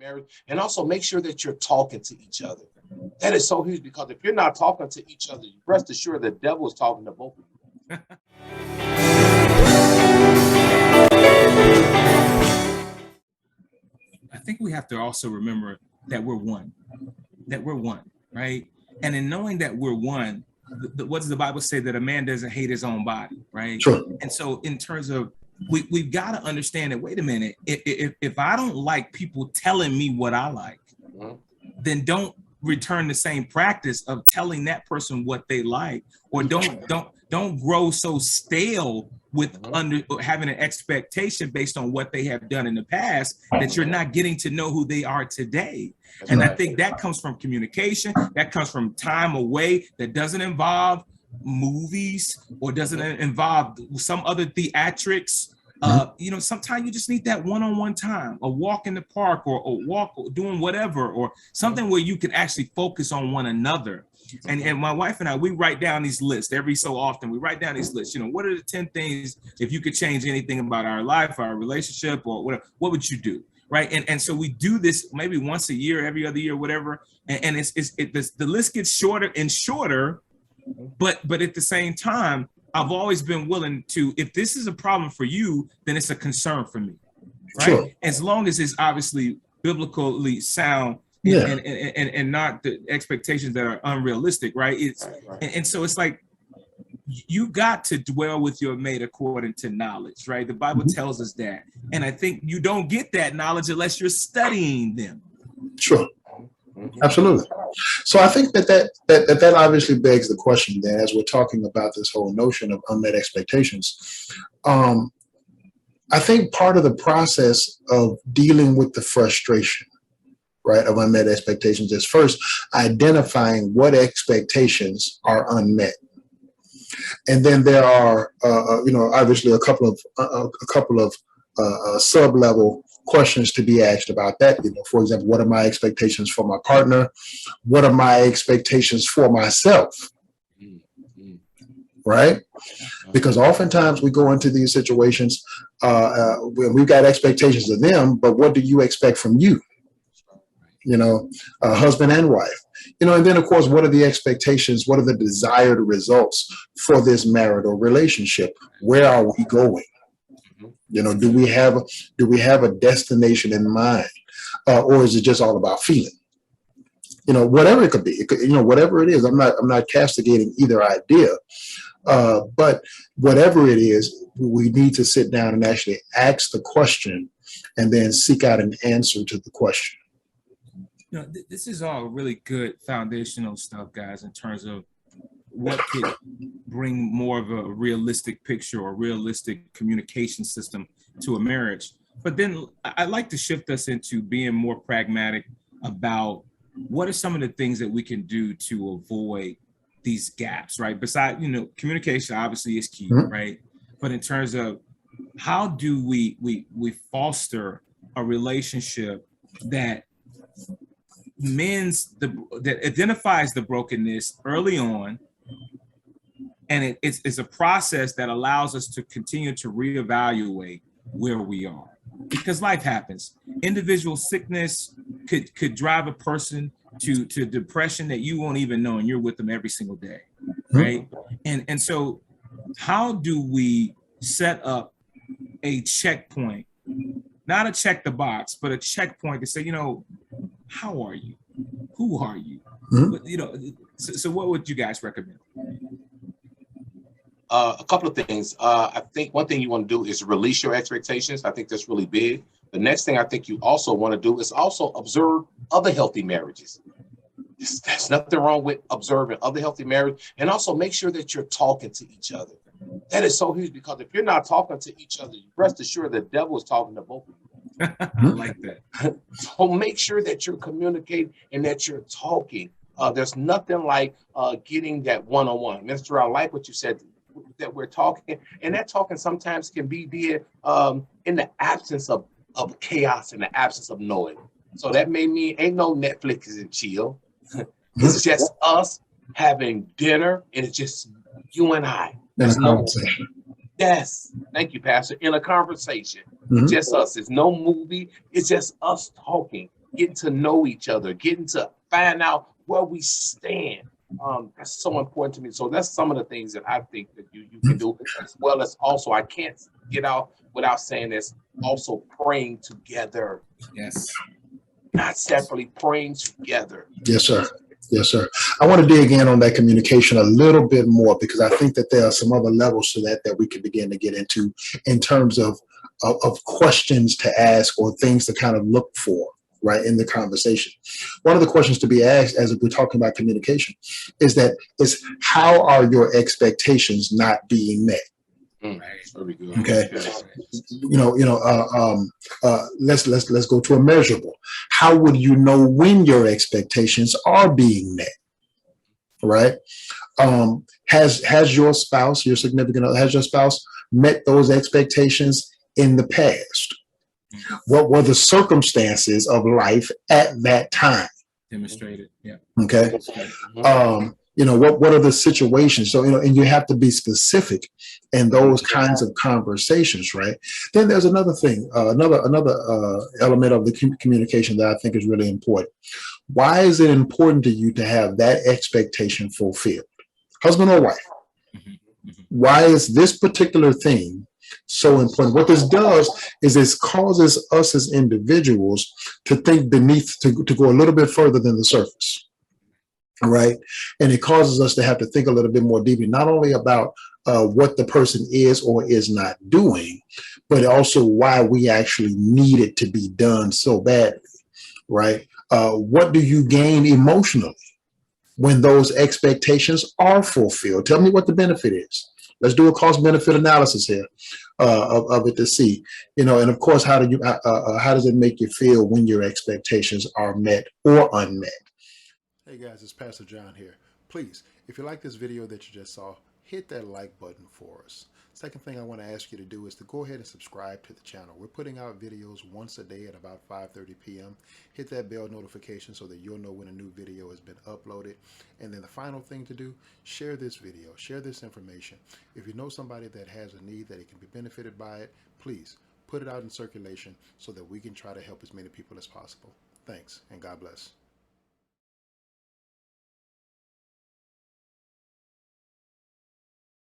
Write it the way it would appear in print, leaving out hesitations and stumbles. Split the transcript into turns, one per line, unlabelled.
marriage. And also make sure that you're talking to each other. That is so huge, because if you're not talking to each other, rest assured the devil is talking to both of you.
I think we have to also remember that we're one, right? And in knowing that we're one, what does the Bible say? That a man doesn't hate his own body, right?
Sure.
And so in terms of, we've got to understand that, wait a minute, if I don't like people telling me what I like, then don't return the same practice of telling that person what they like, or don't grow so stale with having an expectation based on what they have done in the past, that you're not getting to know who they are today. And I think that comes from communication, that comes from time away, that doesn't involve movies or doesn't involve some other theatrics. Sometimes you just need that one-on-one time, a walk in the park, or walk doing whatever, or something where you can actually focus on one another. And my wife and I, we write down these lists every so often. We write down these lists. What are the 10 things, if you could change anything about our life, our relationship, or whatever, what would you do? Right. And so we do this maybe once a year, every other year, whatever. And the list gets shorter and shorter. But at the same time, I've always been willing to, if this is a problem for you, then it's a concern for me. Right. Sure. As long as it's obviously biblically sound. And not the expectations that are unrealistic, right? And so it's like, you got to dwell with your mate according to knowledge, right? The Bible tells us that. And I think you don't get that knowledge unless you're studying them.
Sure. Absolutely. So I think that obviously begs the question then, as we're talking about this whole notion of unmet expectations. I think part of the process of dealing with the frustration, right, of unmet expectations is first identifying what expectations are unmet. And then there are, obviously a couple of sub-level questions to be asked about that. For example, what are my expectations for my partner? What are my expectations for myself? Right? Because oftentimes we go into these situations, we've got expectations of them, but what do you expect from you? Husband and wife, and then of course, what are the expectations? What are the desired results for this marital relationship? Where are we going? Do we have a destination in mind, or is it just all about feeling? Whatever it could be, whatever it is. I'm not castigating either idea, but whatever it is, we need to sit down and actually ask the question, and then seek out an answer to the question.
This is all really good foundational stuff, guys, in terms of what could bring more of a realistic picture or realistic communication system to a marriage. But then I'd like to shift us into being more pragmatic about what are some of the things that we can do to avoid these gaps, right? Besides, communication obviously is key, right? But in terms of how do we foster a relationship that that identifies the brokenness early on, and it's a process that allows us to continue to reevaluate where we are, because life happens. Individual sickness could drive a person to depression that you won't even know, and you're with them every single day, right? And so how do we set up a checkpoint, not a check the box, but a checkpoint to say, how are you? Who are you? But, so what would you guys recommend?
A couple of things. I think one thing you want to do is release your expectations. I think that's really big. The next thing I think you also want to do is also observe other healthy marriages. There's nothing wrong with observing other healthy marriages, and also make sure that you're talking to each other. That is so huge, because if you're not talking to each other, rest assured the devil is talking to both of you.
I like that.
So make sure that you're communicating and that you're talking. There's nothing like getting that one-on-one. Mr. I like what you said, that we're talking, and that talking sometimes can be did in the absence of chaos, in the absence of noise. So that may mean ain't no Netflix and chill. It's just us having dinner, and it's just you and I. There's no conversation. Yes, thank you, Pastor. In a conversation, just us. It's no movie. It's just us talking. getting to know each other, getting to find out where we stand. That's so important to me. So that's some of the things that I think that you can do, as well as also I can't get out without saying this, also praying together.
Yes.
Not separately, praying together.
Yes, sir. Yes, sir. I want to dig in on that communication a little bit more, because I think that there are some other levels to that we can begin to get into in terms of questions to ask or things to kind of look for, right, in the conversation. One of the questions to be asked as we're talking about communication is how are your expectations not being met?
Very good.
Okay. Let's go to a measurable. How would you know when your expectations are being met? Right? Has your spouse, your significant other, has your spouse met those expectations in the past? What were the circumstances of life at that time?
Demonstrated. Yeah.
Okay. What are the situations? So, and you have to be specific in those kinds of conversations, right? Then there's another thing, another element of the communication that I think is really important. Why is it important to you to have that expectation fulfilled? Husband or wife? Why is this particular thing so important? What this does is it causes us as individuals to think to go a little bit further than the surface. Right. And it causes us to have to think a little bit more deeply, not only about what the person is or is not doing, but also why we actually need it to be done so badly. Right. What do you gain emotionally when those expectations are fulfilled? Tell me what the benefit is. Let's do a cost benefit analysis here of it to see, and of course, how does it make you feel when your expectations are met or unmet?
Hey guys, it's Pastor John here. Please, if you like this video that you just saw, hit that like button for us. Second thing I want to ask you to do is to go ahead and subscribe to the channel. We're putting out videos once a day at about 5:30 p.m. Hit that bell notification so that you'll know when a new video has been uploaded. And then the final thing to do, share this video, share this information. If you know somebody that has a need that it can be benefited by it, please put it out in circulation so that we can try to help as many people as possible. Thanks, and God bless.